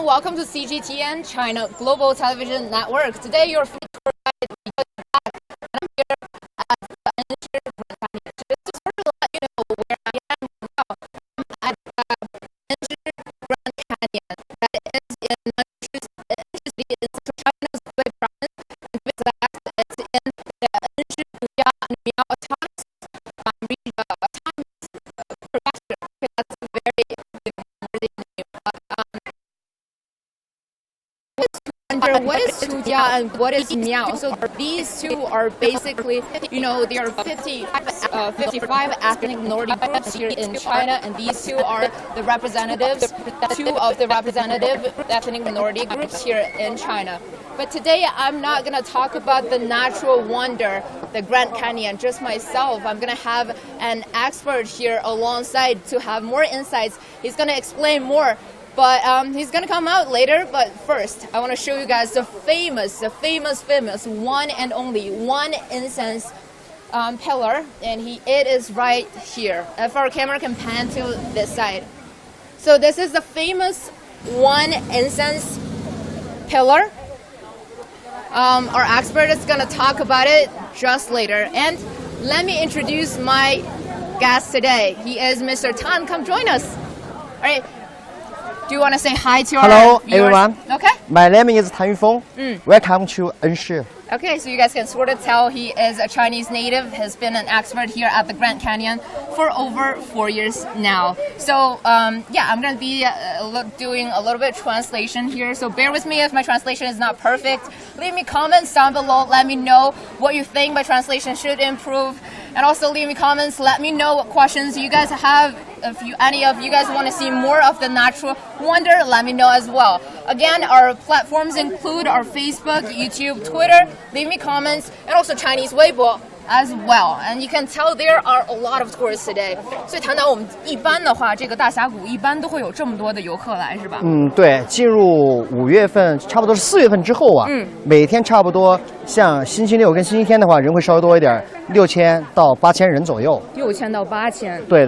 gentlemen, welcome to CGTN China Global Television Network. Today you're free tour guide because you're back, and I'm here at the Enshi Grand Canyon. Just to sort of let you know where I am now, I'm at Enshi Grand Canyon. That is in Enshi in central China's Hubei Province. And with that, it's in the Enshi Tujia and Miao autonomous prefecture. That's a very worthy name. What is Tujia and what is Miao? So these two are basically, there are 55 ethnic minority groups here in China, and these two are the representatives, two of the representative ethnic minority groups here in China. But today I'm not going to talk about the natural wonder, the Grand Canyon, just myself. I'm going to have an expert here alongside to have more insights. He's going to explain more. But he's going to come out later. But first, I want to show you guys the famous one and only One Incense Pillar. And it is right here. If our camera can pan to this side. So this is the famous One Incense Pillar. Our expert is going to talk about it just later. And let me introduce my guest today. He is Mr. Tan. Come join us. All right. Do you want to say hi to our Hello, viewers? everyone. Okay. My name is Tan Yufeng. Welcome to Enshi. Okay, so you guys can sort of tell he is a Chinese native, has been an expert here at the Grand Canyon for over 4 years now. So, I'm going to be doing a little bit of translation here. So bear with me if my translation is not perfect. Leave me comments down below. Let me know what you think my translation should improve. And also leave me comments. Let me know what questions you guys have. If any of you guys want to see more of the natural wonder, let me know as well. Again, our platforms include our Facebook, YouTube, Twitter. Leave me comments, and also Chinese Weibo as well. And you can tell there are a lot of tourists today. 所以谈到我们一般的话，这个大峡谷一般都会有这么多的游客来，是吧？对，进入5月份，差不多是4月份之后啊，每天差不多像星期六跟星期天的话，人会稍微多一点，6000到8000人左右。6000到8000。对。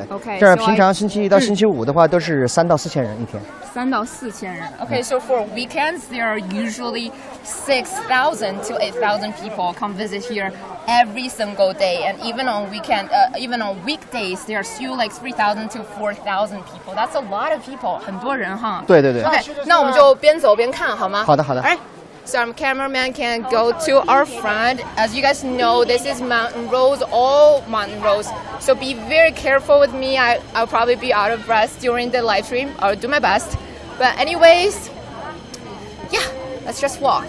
Okay. 这样平常星期一到星期五的话，都是3到4000人一天。3到4000人。Okay, so for weekends, there are usually 6,000 to 8,000 people come visit here every single day, and even on weekdays, there are still like 3,000 to 4,000 people. That's a lot of people. 很多人哈。对。Okay, 那我们就边走边看好吗？好的。Alright. So our cameraman can go to our front. As you guys know, this is mountain roads, all mountain roads. So be very careful with me. I'll probably be out of breath during the live stream. I'll do my best. But anyways, let's just walk.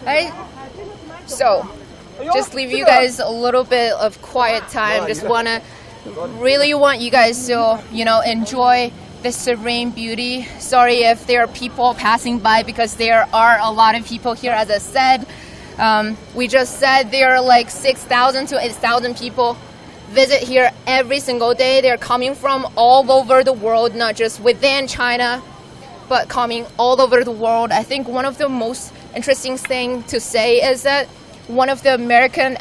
Alright, so just leave you guys a little bit of quiet time. Just really want you guys to, enjoy the serene beauty. Sorry if there are people passing by because there are a lot of people here. As I said, we just said there are like 6,000 to 8,000 people visit here every single day. They're coming from all over the world, not just within China, but coming all over the world. I think one of the most interesting things to say is that one of the American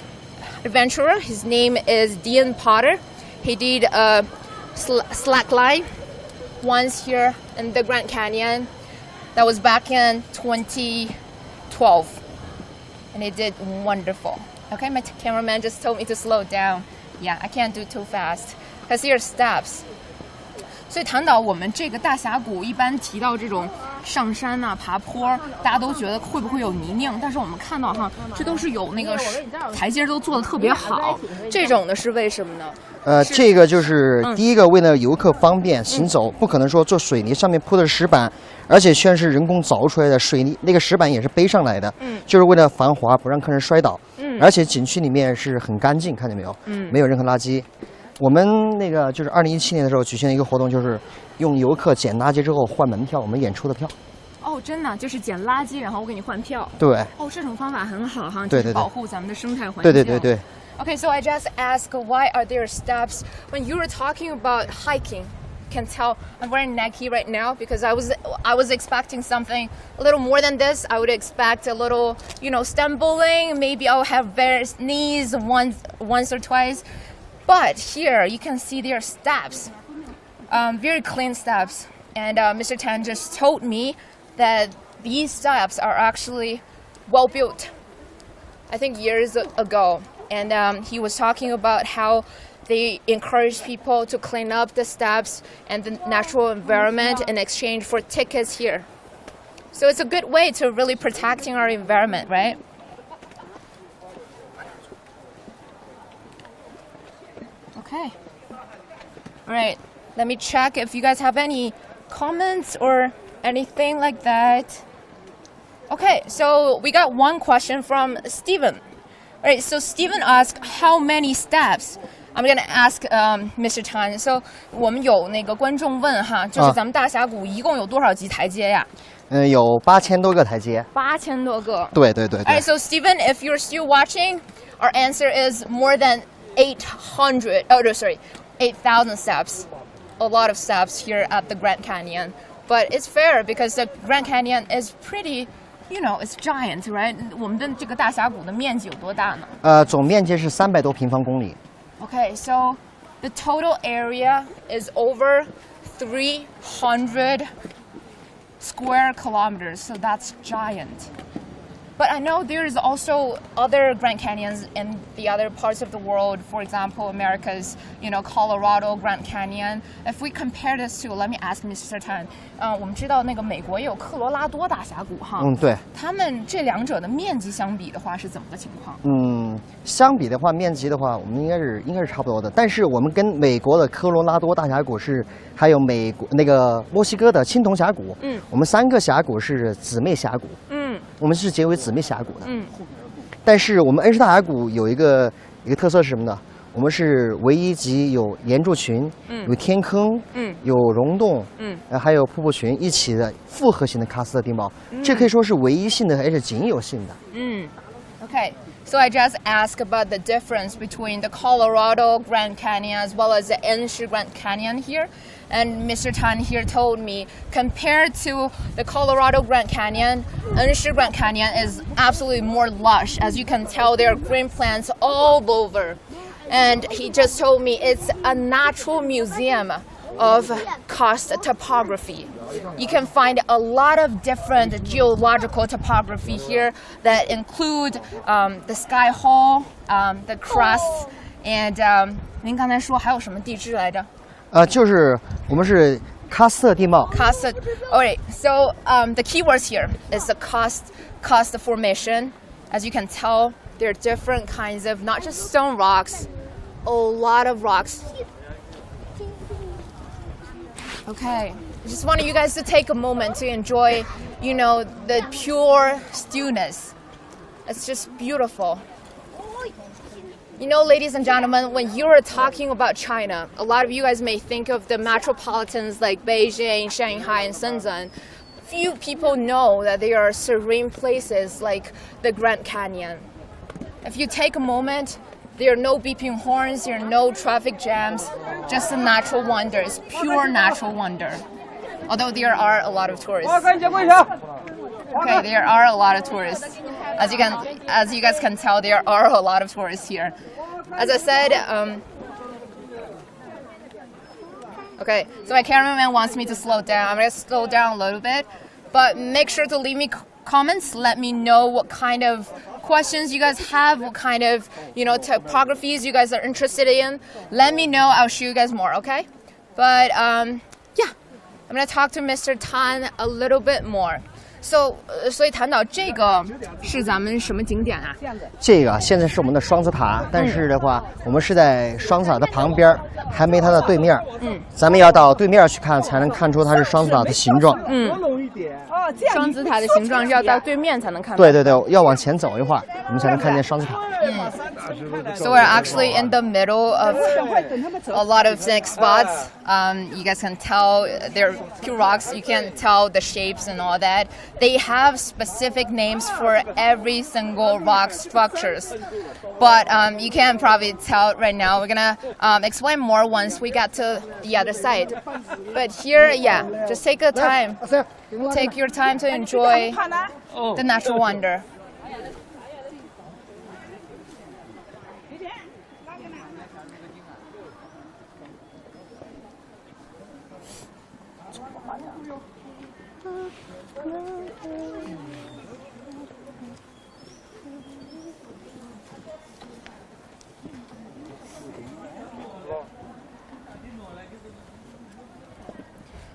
adventurer, his name is Dean Potter. He did a slackline once here in the Grand Canyon. That was back in 2012. And he did wonderful. Okay, my cameraman just told me to slow down. Yeah, I can't do too fast because here are steps. 所以谈到我们这个大峡谷，一般提到这种上山啊、爬坡，大家都觉得会不会有泥泞？但是我们看到哈，这都是有那个台阶都做得特别好。这种的是为什么呢？这个就是第一个，为了游客方便行走，不可能说做水泥上面铺的石板，而且全是人工凿出来的水泥，那个石板也是背上来的，就是为了防滑，不让客人摔倒。而且景区里面是很干净，看见没有？没有任何垃圾。我们那个就是2017年的时候举行了一个活动，就是用游客捡垃圾之后换门票，我们演出的票。哦，真的就是捡垃圾，然后我给你换票。对。哦，这种方法很好哈，对，保护咱们的生态环境。对。Okay, so I just asked why are there steps when you were talking about hiking? can tell, I'm wearing Nike right now because I was expecting something a little more than this. I would expect a little, stumbling. Maybe I'll have bare knees once or twice. But here you can see there are steps, very clean steps. And Mr. Tan just told me that these steps are actually well built, I think years ago. And he was talking about how they encourage people to clean up the steps and the natural environment in exchange for tickets here. So it's a good way to really protecting our environment, right? Okay. All right. Let me check if you guys have any comments or anything like that. Okay, so we got one question from Steven. All right, so Steven asked how many steps. I'm gonna ask Mr. Tan. So 我们有那个观众问哈，就是咱们大峡谷一共有多少级台阶呀？有8000多个台阶。8000多个。对对对。All right, so Steven, if you're still watching, our answer is more than 8,000 steps. A lot of steps here at the Grand Canyon. But it's fair because the Grand Canyon is pretty, it's giant, right? 我们的这个大峡谷的面积有多大呢？总面积是300多平方公里。Okay, so the total area is over 300 square kilometers, so that's giant. But I know there's also other Grand Canyons in the other parts of the world. For example, America's, Colorado Grand Canyon. If we compare this to, let me ask Mr. Tan. 我们知道那个美国也有科罗拉多大峡谷哈。对。他们这两者的面积相比的话是怎么个情况？相比的话，面积的话，我们应该是差不多的。但是我们跟美国的科罗拉多大峡谷还有美国那个墨西哥的青铜峡谷，我们3个峡谷是姊妹峡谷。我们是结为姊妹峡谷的。但是我们恩施大峡谷有一个特色是什么呢？我们是唯一集有岩柱群、有天坑、有溶洞、还有瀑布群一起的复合型的喀斯特地貌，这可以说是唯一性的，还是仅有性的。Okay. So I just asked about the difference between the Colorado Grand Canyon as well as the Enshi Grand Canyon here. And Mr. Tan here told me, compared to the Colorado Grand Canyon, Enshi Grand Canyon is absolutely more lush. As you can tell, there are green plants all over. And he just told me it's a natural museum of karst topography. You can find a lot of different geological topography here that include the sky hole, the crust, and 您刚才说还有什么地质来着？就是我们是喀斯特地貌。Karst. Alright. So the keywords here is the karst formation. As you can tell, there are different kinds of not just stone rocks, a lot of rocks. Okay, I just want you guys to take a moment to enjoy, the pure stillness. It's just beautiful. Ladies and gentlemen, when you're talking about China, a lot of you guys may think of the metropolitans like Beijing, Shanghai, and Shenzhen. Few people know that there are serene places like the Grand Canyon. If you take a moment, there are no beeping horns, there are no traffic jams, just a natural wonder. It's pure natural wonder. Although there are a lot of tourists. Okay, there are a lot of tourists. As you guys can tell, there are a lot of tourists here. As I said, okay, so my cameraman wants me to slow down. I'm going to slow down a little bit, but make sure to leave me comments. Let me know what kind of questions you guys have, what kind of, topographies you guys are interested in. Let me know. I'll show you guys more, okay? But, yeah, I'm going to talk to Mr. Tan a little bit more. So, 所以谈到这个是咱们什么景点啊？这个现在是我们的双子塔，但是的话，我们是在双子塔的旁边，还没它的对面。咱们要到对面去看，才能看出它是双子塔的形状。双子塔的形状要到对面才能看到。对对对，要往前走一会儿，我们才能看见双子塔。So we're actually in the middle of a lot of scenic spots. You guys can tell they're pure rocks. You can tell the shapes and all that. They have specific names for every single rock structures. But you can probably tell right now. We're gonna explain more once we get to the other side. But here, yeah, just take a time. Take your time to enjoy the natural wonder.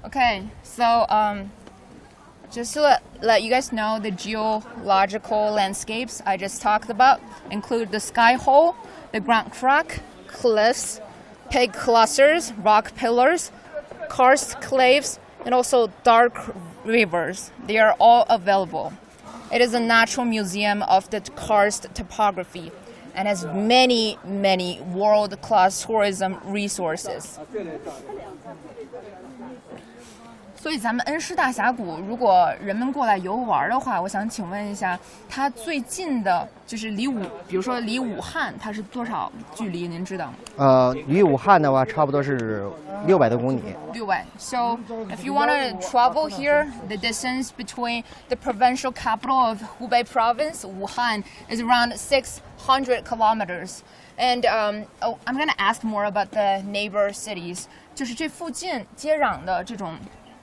Okay, so just to let you guys know, the geological landscapes I just talked about include the sky hole, the Grand Crack, cliffs, pig clusters, rock pillars, karst caves, and also dark rivers. They are all available. It is a natural museum of the karst topography and has many, many world-class tourism resources. 所以咱们恩施大峡谷，如果人们过来游玩的话，我想请问一下，它最近的就是比如说离武汉，它是多少距离？您知道吗？离武汉的话，差不多是600多公里。600. So if you want to travel here, the distance between the provincial capital of Hubei Province, Wuhan, is around 600 kilometers. And I'm going to ask more about the neighbor cities. 就是这附近接壤的这种。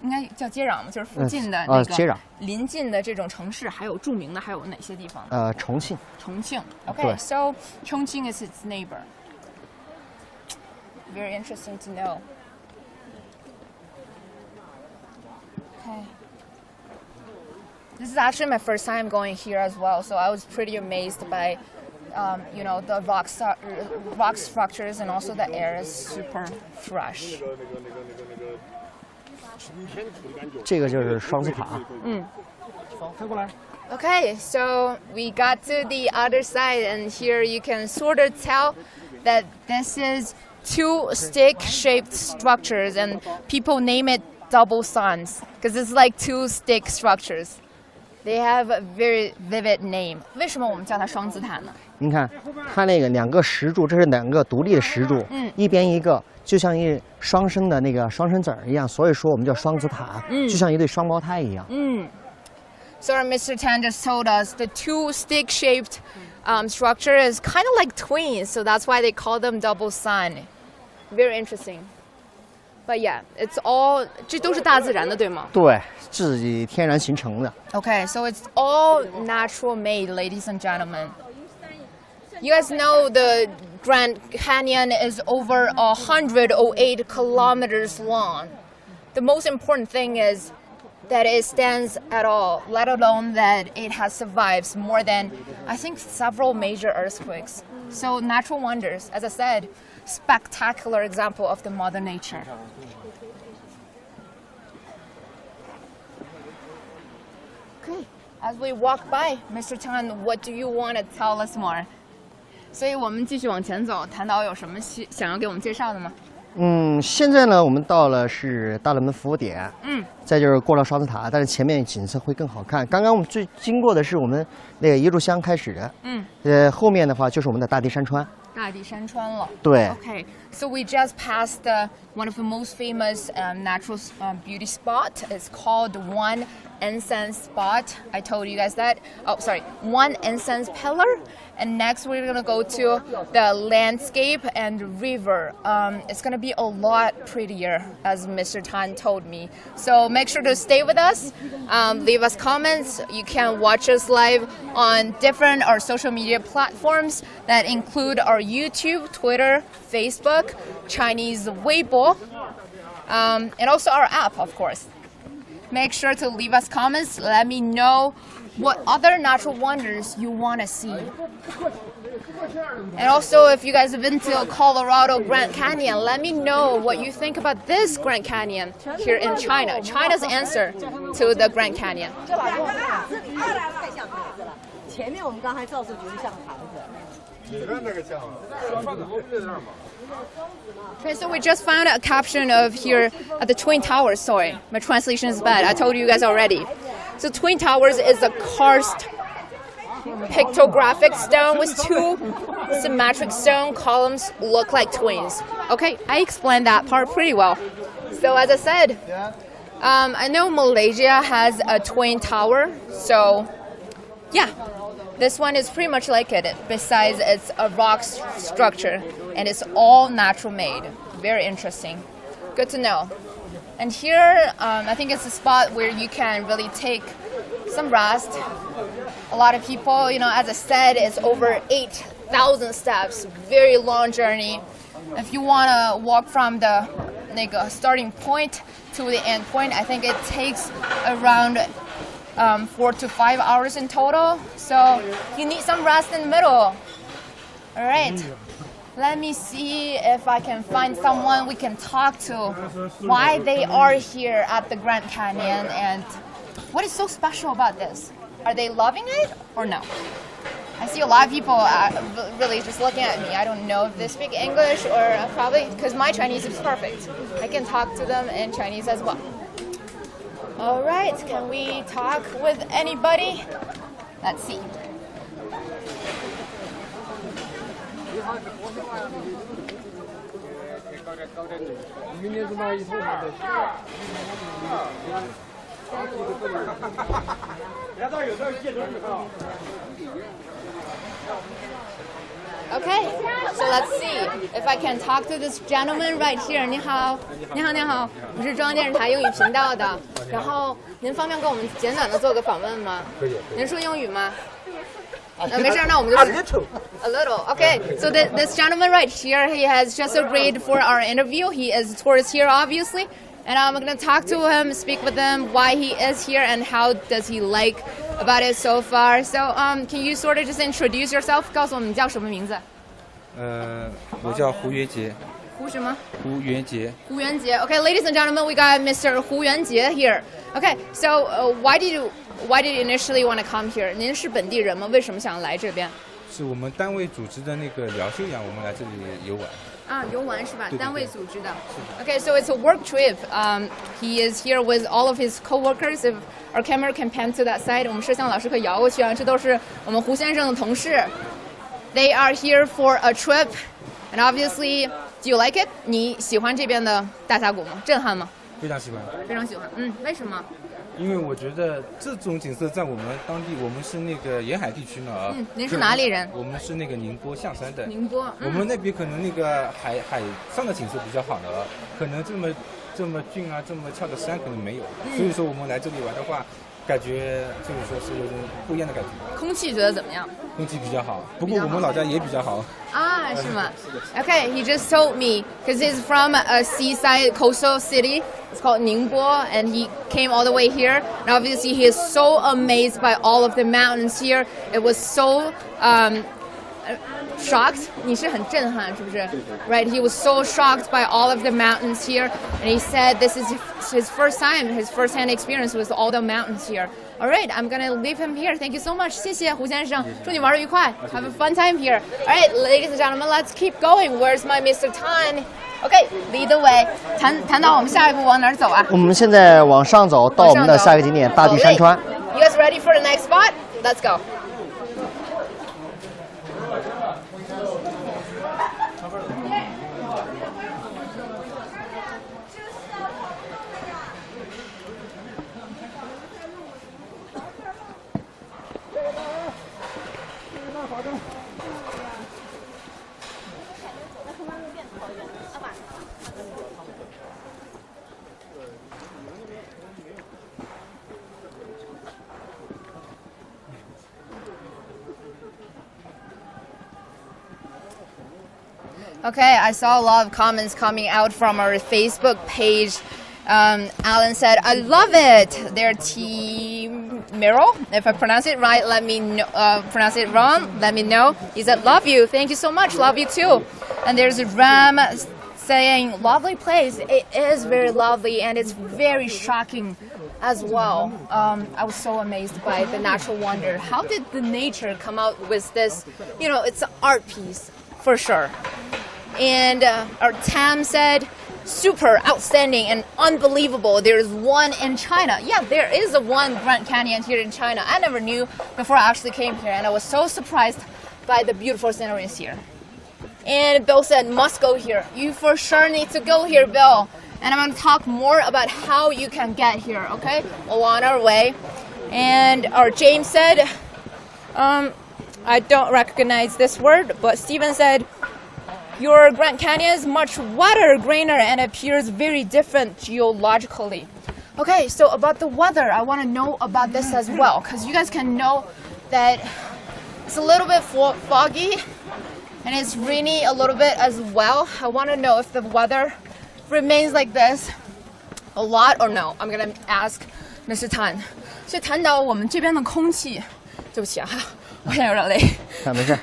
应该叫接壤吗？就是附近的那个邻近的这种城市，还有著名的还有哪些地方？重庆。重庆。Okay, so Chongqing is its neighbor. Very interesting to know. Okay. This is actually my first time going here as well, so I was pretty amazed by, the rock structures and also the air is super fresh. 这个就是双子塔。翻过来。Okay, so we got to the other side, and here you can sort of tell that this is two stick-shaped structures, and people name it double suns because it's like two stick structures. They have a very vivid name. 为什么我们叫它双子塔呢？您看，它那个2个石柱，这是2个独立的石柱，一边一个。就像一双生的那个双生子一样，所以说我们叫双子塔，就像一对双胞胎一样。So Mr. Tan just told us the two stick-shaped structure is kind of like twins, so that's why they call them double sun. Very interesting. But yeah, it's all 这都是大自然的，对吗？对，自己天然形成的。Okay, so it's all natural made, ladies and gentlemen. You guys know the Grand Canyon is over 108 kilometers long. The most important thing is that it stands at all, let alone that it has survived more than, I think, several major earthquakes. So natural wonders, as I said, spectacular example of the mother nature. Okay, as we walk by, Mr. Tan, what do you want to tell us more? 所以我们继续往前走，谭导有什么想要给我们介绍的吗？现在呢，我们到了是大热门服务点，再就是过了双子塔，但是前面景色会更好看。刚刚我们经过的是我们那个一炷香开始的，后面的话就是我们的大地山川。大地山川了。对。Okay, so we just passed one of the most famous natural beauty spot. It's called One Incense Spot. I told you guys that. Oh, sorry, One Incense Pillar. And next we're gonna go to the landscape and river. It's gonna be a lot prettier, as Mr. Tan told me. So make sure to stay with us. Leave us comments. You can watch us live on different our social media platforms that include our YouTube, Twitter, Facebook, Chinese Weibo, and also our app, of course. Make sure to leave us comments. Let me know what other natural wonders you want to see. And also, if you guys have been to Colorado Grand Canyon, let me know what you think about this Grand Canyon here in China. China's answer to the Grand Canyon. 前面我们刚才照出就是像房子。Okay, so we just found a caption of here at the Twin Towers. Sorry, my translation is bad. I told you guys already. So Twin Towers is a karst pictographic stone with two symmetric stone columns look like twins. Okay, I explained that part pretty well. So as I said, I know Malaysia has a twin tower. So yeah, this one is pretty much like it. Besides, it's a rock structure and it's all natural made. Very interesting. Good to know. And here, I think it's a spot where you can really take some rest. A lot of people, as I said, it's over 8,000 steps. Very long journey. If you want to walk from the starting point to the end point, I think it takes around 4 to 5 hours in total. So you need some rest in the middle. All right. Let me see if I can find someone we can talk to. Why they are here at the Grand Canyon and what is so special about this? Are they loving it or no? I see a lot of people really just looking at me. I don't know if they speak English or probably because my Chinese is perfect. I can talk to them in Chinese as well. All right, can we talk with anybody? Let's see. Okay, so let's see if I can talk to this gentleman right here. 你好，你好，你好，我是中央电视台英语频道的。然后您方便跟我们简短的做个访问吗？可以。您说英语吗？没事，那我们就 a little. Okay, so this gentleman right here, he has just agreed for our interview. He is a tourist here, obviously. And I'm going to talk to him, speak with him, why he is here, and how does he like about it so far. So, can you sort of just introduce yourself? 告诉我们你叫什么名字？我叫胡元杰。胡什么？胡元杰。胡元杰。Okay, ladies and gentlemen, we got Mr. 胡元杰 here. Okay, so why did you initially want to come here? 您是本地人吗？为什么想来这边？是我们单位组织的那个疗休养，我们来这里游玩。游玩是吧？单位组织的。Okay, so it's a work trip. He is here with all of his co-workers. If our camera can pan to that side, 我们摄像老师可以摇过去啊。这都是我们胡先生的同事。They are here for a trip, and obviously, do you like it? 你喜欢这边的大峡谷吗？震撼吗？非常喜欢。非常喜欢。为什么？因为我觉得这种景色在我们当地，我们是那个沿海地区呢啊。您是哪里人？我们是那个宁波象山的。宁波。我们那边可能那个海上的景色比较好的啊，可能这么峻啊，这么翘的山可能没有。所以说我们来这里玩的话，感觉就是说是有种不一样的感觉。空气觉得怎么样？空气比较好，不过我们老家也比较好。啊，是吗？ Okay, he just told me because he's from a seaside coastal city. It's called Ningbo, and he came all the way here. And obviously, he is so amazed by all of the mountains here. It was so shocked. 你是很震撼，是不是？ Right? He was so shocked by all of the mountains here, and he said this is his first time, his first-hand experience with all the mountains here. All right, I'm gonna leave him here. Thank you so much. 谢谢胡先生，祝你玩得愉快。Have a fun time here. All right, ladies and gentlemen, let's keep going. Where's my Mr. Tan? Okay, lead the way. 谈到我们下一步往哪儿走啊？我们现在往上走，到我们的下一个景点大地山川。You guys ready for the next spot? Let's go. Okay, I saw a lot of comments coming out from our Facebook page. Alan said, I love it. Their Miro. If I pronounce it right, let me know. Pronounce it wrong, let me know. He said, love you. Thank you so much. Love you too. And there's Ram saying, lovely place. It is very lovely, and it's very shocking as well. I was so amazed by the natural wonder. How did the nature come out with this? You know, it's an art piece for sure. And our Tam said, super outstanding and unbelievable. There's one in China. Yeah, there is a one Grand Canyon here in China. I never knew before I actually came here, and I was so surprised by the beautiful sceneries here. And Bill said, must go here. You for sure need to go here, Bill. And I'm going to talk more about how you can get here, okay? We're on our way. And our James said, I don't recognize this word, but Steven said, your Grand Canyon is much wetter, grainer, and appears very different geologically. Okay, so about the weather, I want to know about this as well, because you guys can know that it's a little bit foggy, and it's rainy a little bit as well. I want to know if the weather remains like this a lot or no. I'm going to ask Mr. Tan. 所以谈到我们这边的空气，对不起啊，我现在有点累。没事。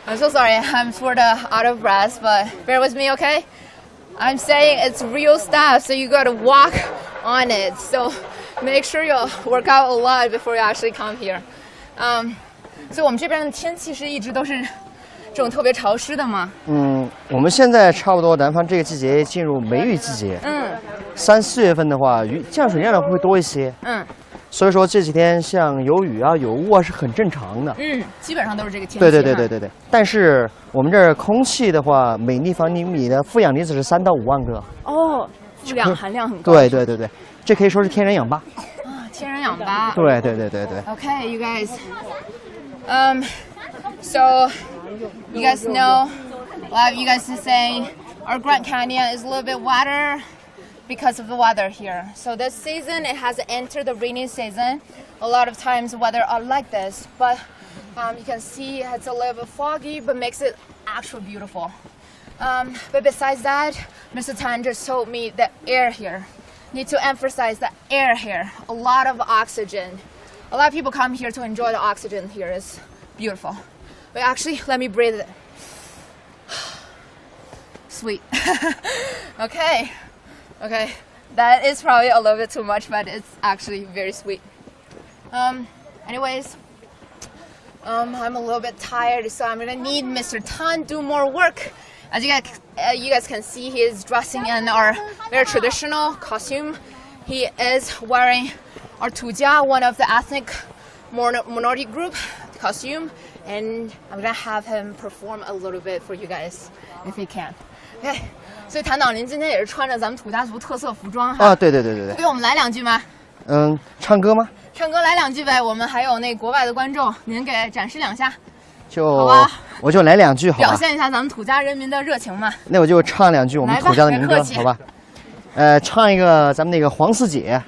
I'm so sorry, I'm sort of out of breath, but bear with me, okay? I'm saying it's real stuff, so you gotta walk on it. So make sure you work out a lot before you actually come here. 所以我们这边的天气是一直都是这种特别潮湿的吗？我们现在差不多南方这个季节进入梅雨季节。3、4月份的话，降水量会多一些。所以说这几天像有雨啊、有雾啊是很正常的。基本上都是这个天气。对。但是我们这儿空气的话，每立方厘米的负氧离子是3到5万个。哦，负氧含量很高。对，这可以说是天然氧吧。啊，天然氧吧。对。Okay, you guys. So you guys know, a lot of you guys are saying our Grand Canyon is a little bit wetter because of the weather here. So this season it has entered the rainy season. A lot of times weather are like this, but you can see it's a little bit foggy, but makes it actually beautiful. But besides that, Mr. Tan just told me the air here. Need to emphasize the air here. A lot of oxygen. A lot of people come here to enjoy the oxygen here. It's beautiful. But actually, let me breathe it. Sweet. Okay. That is probably a little bit too much, but it's actually very sweet. Anyways, I'm a little bit tired, so I'm gonna need Mr. Tan do more work. As you guys can see, he is dressing in our very traditional costume. He is wearing our Tujia, one of the ethnic minority group costume, and I'm gonna have him perform a little bit for you guys, if he can. Okay. 所以谭导，您今天也是穿着咱们土家族特色服装哈？对。给我们来两句吗？唱歌吗？唱歌来两句呗。我们还有那国外的观众，您给展示两下。好吧，我就来两句，好吧？表现一下咱们土家人民的热情嘛。那我就唱两句我们土家的民歌，好吧？唱一个咱们那个黄四姐。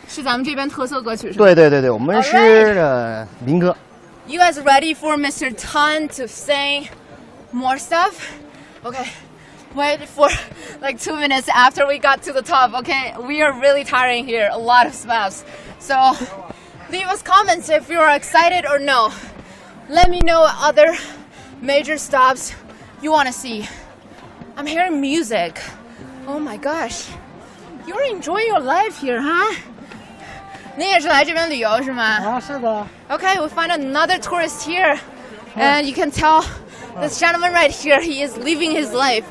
是咱们这边特色歌曲是吧？对，我们是民歌。You guys ready for Mr. Tan to sing more stuff? Okay. Wait for like 2 minutes after we got to the top, okay? We are really tiring here, a lot of spots. So leave us comments if you are excited or no. Let me know what other major stops you want to see. I'm hearing music. Oh my gosh. You're enjoying your life here, huh? 你也是来这边旅游是吗？啊，是的。 Okay, we find another tourist here. And you can tell this gentleman right here, he is living his life.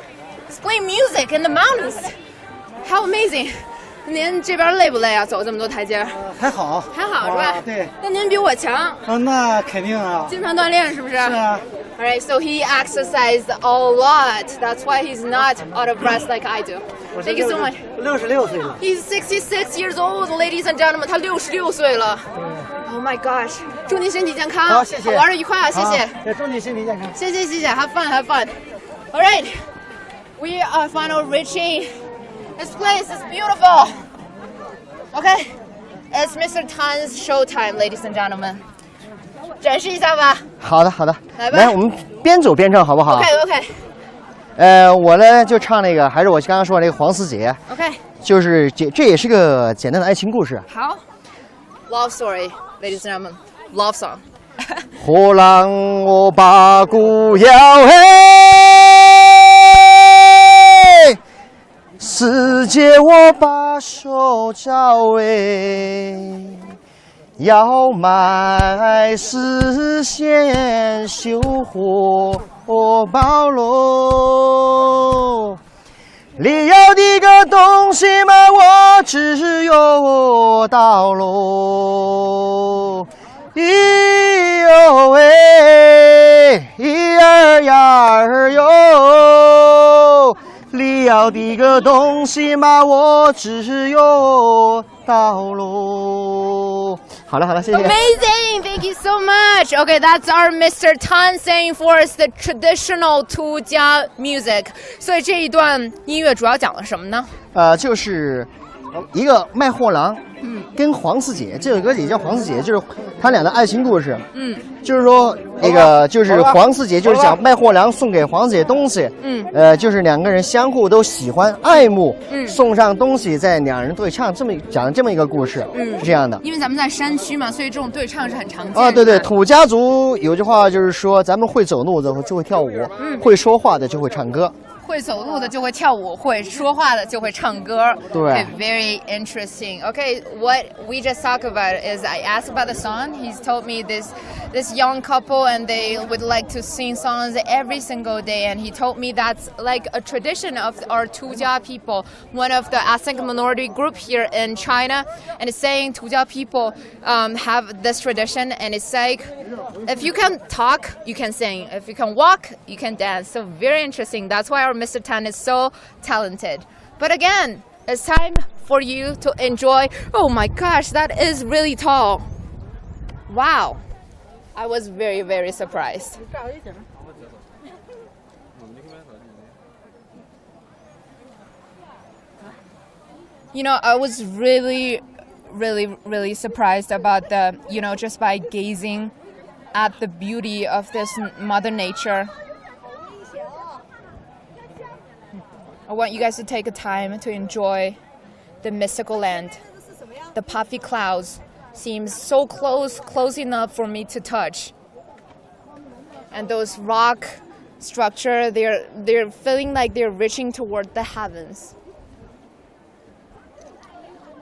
He's playing music in the mountains. How amazing. 您这边累不累啊？走这么多台阶？还好是吧？对。那您比我强。啊，那肯定啊。经常锻炼是不是？是啊。All right, so he exercised a lot. That's why he's not out of breath like I do. Thank you so much. 66岁了。 He's 66 years old, ladies and gentlemen. 他66岁了。Oh my gosh. 祝您身体健康。好，谢谢。玩的愉快啊，谢谢。也祝你身体健康。谢谢。Have fun. All right. We are finally reaching this place. It's beautiful. Okay. It's Mr. Tan's show time, ladies and gentlemen. 展示一下吧。好的。来，我们边走边唱，好不好 ？OK。我呢就唱那个，还是我刚刚说的那个黄四姐。OK。就是这也是个简单的爱情故事。好。Love story, ladies and gentlemen. Love song. 荷兰我把鼓摇嘿，世界我把手交尾，要埋实现修活保罗。你要的个东西嘛，我只有道路。咿哟喂，咿儿呀儿哟。你要的个东西嘛，我只有道路。好了，谢谢。Amazing! Thank you so much. Okay, that's our Mr. Tan saying for us the traditional Tujia music. 所以这一段音乐主要讲了什么呢？就是一个卖货郎，跟黄四姐，这首歌也叫黄四姐，就是他俩的爱情故事。就是说那个就是黄四姐就是讲卖货郎送给黄四姐东西，就是两个人相互都喜欢爱慕，送上东西，在两人对唱，讲这么一个故事，是这样的。因为咱们在山区嘛，所以这种对唱是很常见的。对，土家族有句话就是说，咱们会走路的就会跳舞，会说话的就会唱歌。会走路的就会跳舞，会说话的就会唱歌。对 Okay, very interesting. Okay, what we just talked about is I asked about the song. He's told me this young couple and they would like to sing songs every single day. And he told me that's like a tradition of our Tujia people, one of the ethnic minority group here in China. And it's saying Tujia people have this tradition. And it's like, if you can talk, you can sing. If you can walk, you can dance. So very interesting. That's why our Mr. Tan is so talented. But again, it's time for you to enjoy. Oh my gosh, that is really tall. Wow. I was very, very surprised. You know, I was really surprised about the, just by gazing at the beauty of this Mother Nature. I want you guys to take a time to enjoy the mystical land. The puffy clouds seem so close enough for me to touch. And those rock structure, they're feeling like they're reaching toward the heavens.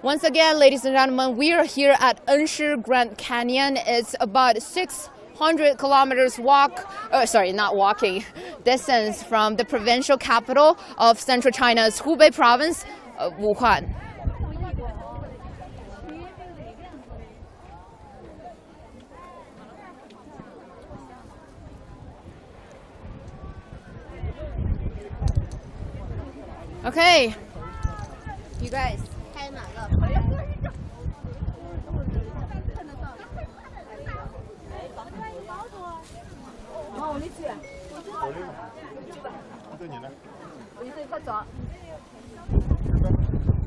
Once again, ladies and gentlemen, we are here at Enshi Grand Canyon. It's about 600 kilometers distance from the provincial capital of central China's Hubei Province, Wuhan. Okay, you guys.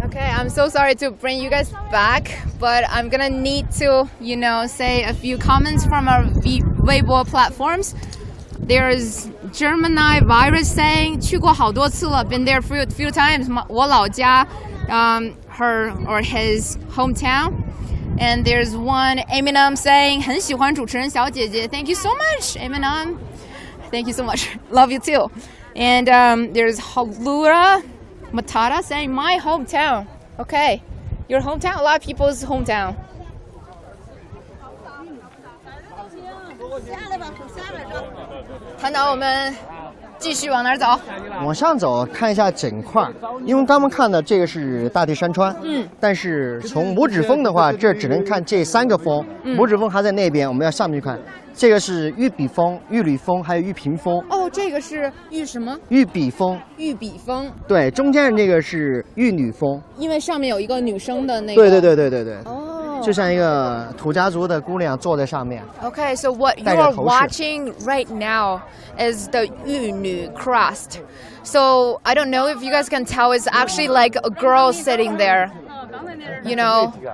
Okay, I'm so sorry to bring you guys back, but I'm gonna need to, say a few comments from our Weibo platforms. There's Gemini virus saying 去过好多次了, been there a few times. 我老家, her or his hometown. And there's one Eminem saying 很喜欢主持人小姐姐. Thank you so much, Eminem. Thank you so much. Love you too. And there's Halura Matata saying my hometown. Okay, your hometown. A lot of people's hometown. Tanda, 我们继续往哪儿走？往上走，看一下整块，因为刚刚看的这个是大地山川，但是从拇指峰的话，这只能看这3个峰，拇指峰还在那边，我们要上面去看。这个是玉笔峰、玉吕峰，还有玉屏峰。哦，这个是玉什么？玉笔峰。玉笔峰。对，中间的那个是玉女峰，因为上面有一个女生的那个。对。哦。就像一个土家族的姑娘坐在上面。Okay, so what you are watching right now is the Yunü karst. So I don't know if you guys can tell, it's actually like a girl sitting there.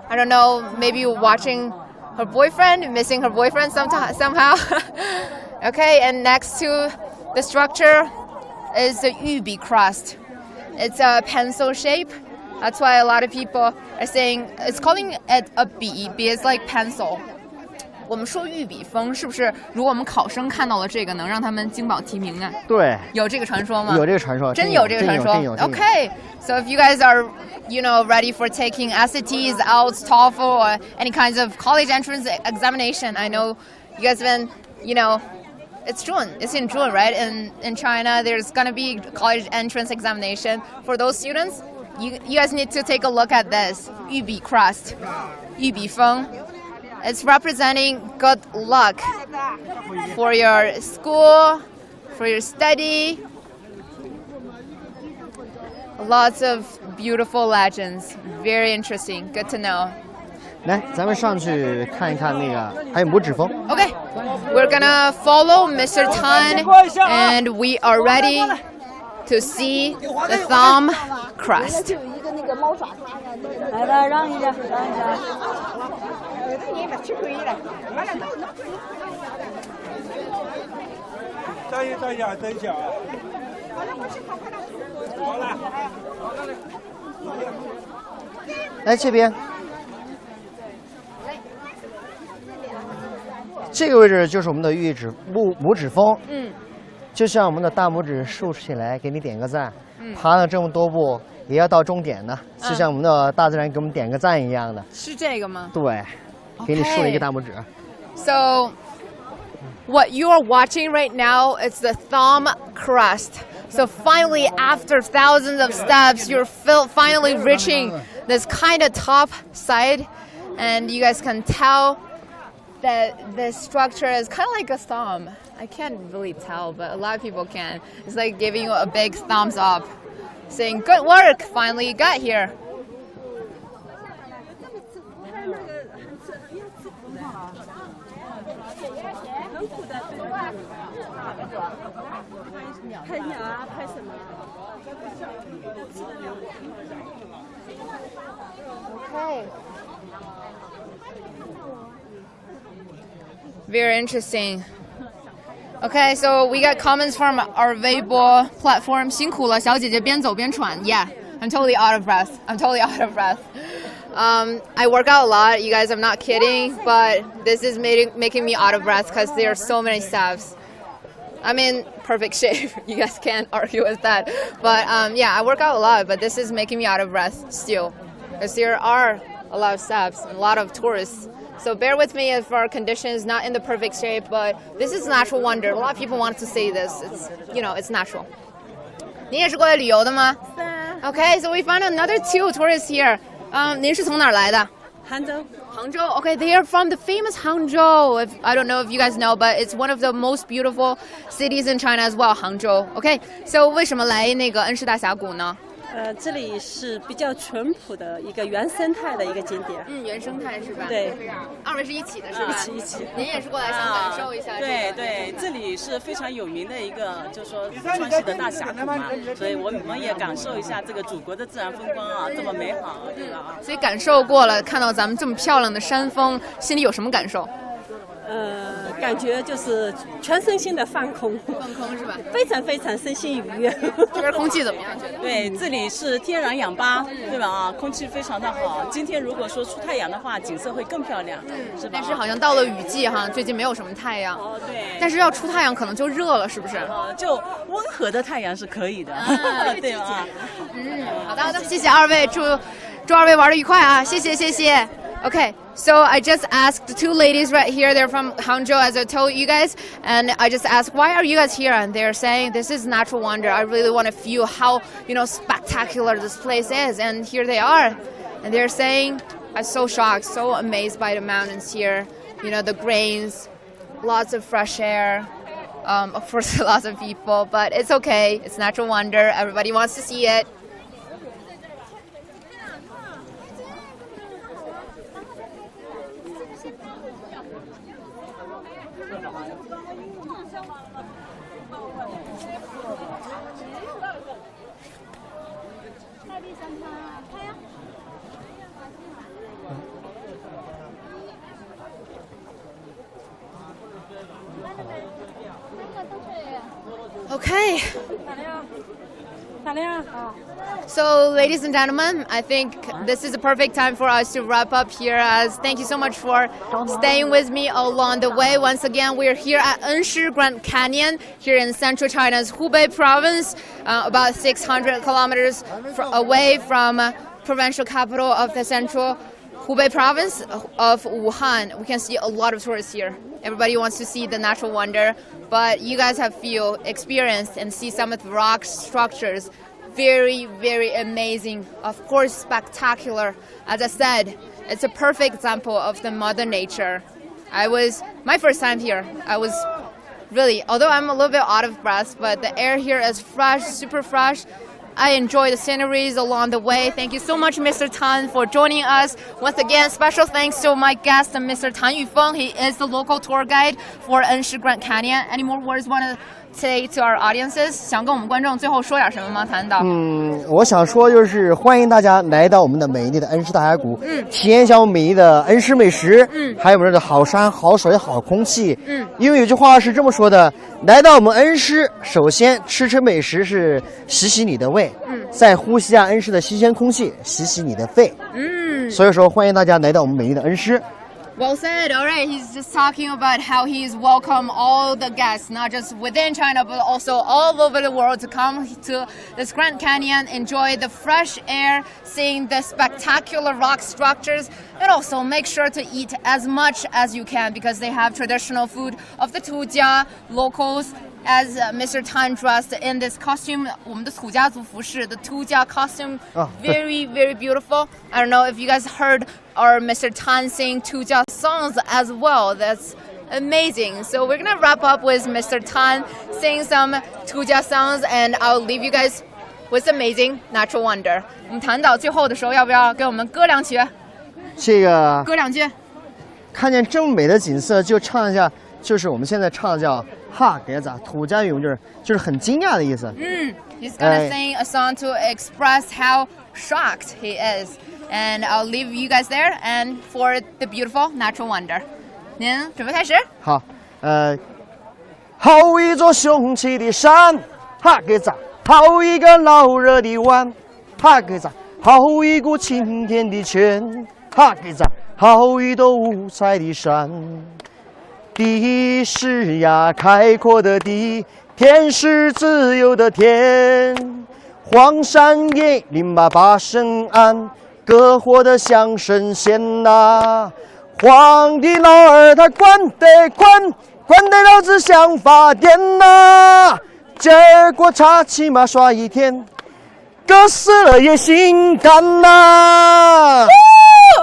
I don't know, maybe watching her boyfriend, missing her boyfriend somehow. Okay, and next to the structure is the Yubi karst. It's a pencil shape. That's why a lot of people are saying, it's calling it a B. B is like pencil. 我们说玉笔峰是不是？如果我们考生看到了这个，能让他们金榜题名啊？对，有这个传说吗？有这个传说，真有这个传说。Okay, so if you guys are, ready for taking SATs, IELTS, TOEFL, or any kinds of college entrance examination, I know you guys have been, it's June. It's in June, right? In China, there's gonna be college entrance examination for those students. You guys need to take a look at this 玉笔 crust, 玉笔峰. It's representing good luck for your school, for your study. Lots of beautiful legends. Very interesting. Good to know. 来，咱们上去看一看那个，还有拇指峰。Okay, we're gonna follow Mr. Tan, and we are ready to see the thumb crust. 来吧，让一下，让一下。等一下。好了。来这边，这个位置就是我们的拇指峰。就像我们的大拇指竖起来给你点个赞，爬了这么多步也要到终点呢，就像我们的大自然给我们点个赞一样的。是这个吗？对，给你竖了一个大拇指。So, what you are watching right now is the thumb crust. So finally, after thousands of steps, you're finally reaching this kind of top side, and you guys can tell that the structure is kind of like a thumb. I can't really tell, but a lot of people can. It's like giving you a big thumbs up, saying, good work, finally you got here. Okay. Very interesting. Okay, so we got comments from our Weibo platform. 辛苦了，小姐姐边走边喘. Yeah, I'm totally out of breath. I work out a lot, you guys, I'm not kidding, but this is making me out of breath because there are so many steps. I'm in perfect shape. You guys can't argue with that. But yeah, I work out a lot, but this is making me out of breath still. Because there are a lot of steps and a lot of tourists. So bear with me if our condition is not in the perfect shape, but this is natural wonder. A lot of people want to say this. It's, it's natural. 您也是过来旅游的吗？是啊。Okay, so we found another two tourists here. 您是从哪儿来的？杭州. Hangzhou. Okay, they are from the famous Hangzhou. I don't know if you guys know, but it's one of the most beautiful cities in China as well, Hangzhou. Okay, so 为什么来那个恩施大峡谷呢？这里是比较淳朴的一个原生态的一个景点。原生态是吧？对。二位是一起的是吧？一起。您也是过来想感受一下。对，这里是非常有名的一个，就是说川西的大峡谷嘛，所以我们也感受一下这个祖国的自然风光啊，这么美好，对吧？所以感受过了，看到咱们这么漂亮的山峰，心里有什么感受？感觉就是全身心的放空是吧？非常非常身心愉悦。这边空气怎么样？对，这里是天然氧吧，对吧？空气非常的好。今天如果说出太阳的话，景色会更漂亮，是吧？但是好像到了雨季哈，最近没有什么太阳。对。但是要出太阳可能就热了，是不是？就温和的太阳是可以的，对吧？好的，谢谢二位，祝二位玩得愉快啊！谢谢。Okay, so I just asked the two ladies right here. They're from Hangzhou, as I told you guys. And I just asked, why are you guys here? And they're saying, this is natural wonder. I really want to feel how, spectacular this place is. And here they are. And they're saying, I'm so shocked, so amazed by the mountains here. The grains, lots of fresh air. Of course, lots of people. But it's okay. It's natural wonder. Everybody wants to see it. Okay. So, ladies and gentlemen, I think this is a perfect time for us to wrap up here. As thank you so much for staying with me along the way. Once again, we're here at Enshi Grand Canyon here in central China's Hubei Province, about 600 kilometers away from provincial capital of the central Hubei Province of Wuhan. We can see a lot of tourists here. Everybody wants to see the natural wonder, but you guys have experienced and see some of the rock structures. Very, very amazing. Of course, spectacular. As I said, it's a perfect example of the mother nature. My first time here. I was really, although I'm a little bit out of breath, but the air here is fresh, super fresh. I enjoy the sceneries along the way. Thank you so much, Mr. Tan, for joining us. Once again, special thanks to my guest, Mr. Tan Yufeng. He is the local tour guide for Enshi Grand Canyon. Any more words you want to say to our audiences? 想跟我们观众最后说点什么吗？谭导？我想说就是欢迎大家来到我们的美丽的恩施大峡谷，体验一下我们美丽的恩施美食，还有我们的好山好水好空气。因为有句话是这么说的：来到我们恩施，首先吃美食是洗洗你的胃，再呼吸下恩施的新鲜空气，洗洗你的肺。所以说欢迎大家来到我们美丽的恩施。Well said. All right. He's just talking about how he's welcome all the guests, not just within China, but also all over the world to come to this Grand Canyon, enjoy the fresh air, seeing the spectacular rock structures, and also make sure to eat as much as you can because they have traditional food of the Tujia locals. As Mr. Tan dressed in this costume, 我们的土家族服饰, the Tujia costume, very, very beautiful. I don't know if you guys heard our Mr. Tan sing Tujia songs as well. That's amazing. So we're gonna wrap up with Mr. Tan sing some Tujia songs, and I'll leave you guys with amazing natural wonder. 我们谭导最后的时候要不要给我们歌两曲？这个歌两句。看见这么美的景色，就唱一下，就是我们现在唱的叫。哈给咋土家语就是很惊讶的意思。He's gonna sing a song to express how shocked he is, and I'll leave you guys there and for the beautiful natural wonder. 您准备开始？好，好一座雄奇的山，哈给咋？好一个燥热的湾，哈给咋？好一股清甜的泉，哈给咋？好一朵五彩的山。地是呀开阔的地，天是自由的天，荒山野岭把声安，歌活的像神仙呐。皇帝老儿他管得老子像发电呐。今儿过茶骑马耍一天，哥死了也心甘呐。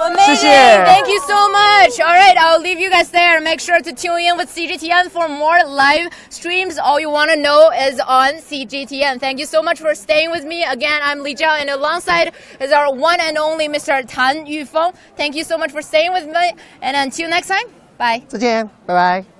Amazing! Thank you so much. All right, I'll leave you guys there. Make sure to tune in with CGTN for more live streams. All you want to know is on CGTN. Thank you so much for staying with me. Again, I'm Li Zhao, and alongside is our one and only Mr. Tan Yufeng. Thank you so much for staying with me, and until next time, bye. 再见，拜拜。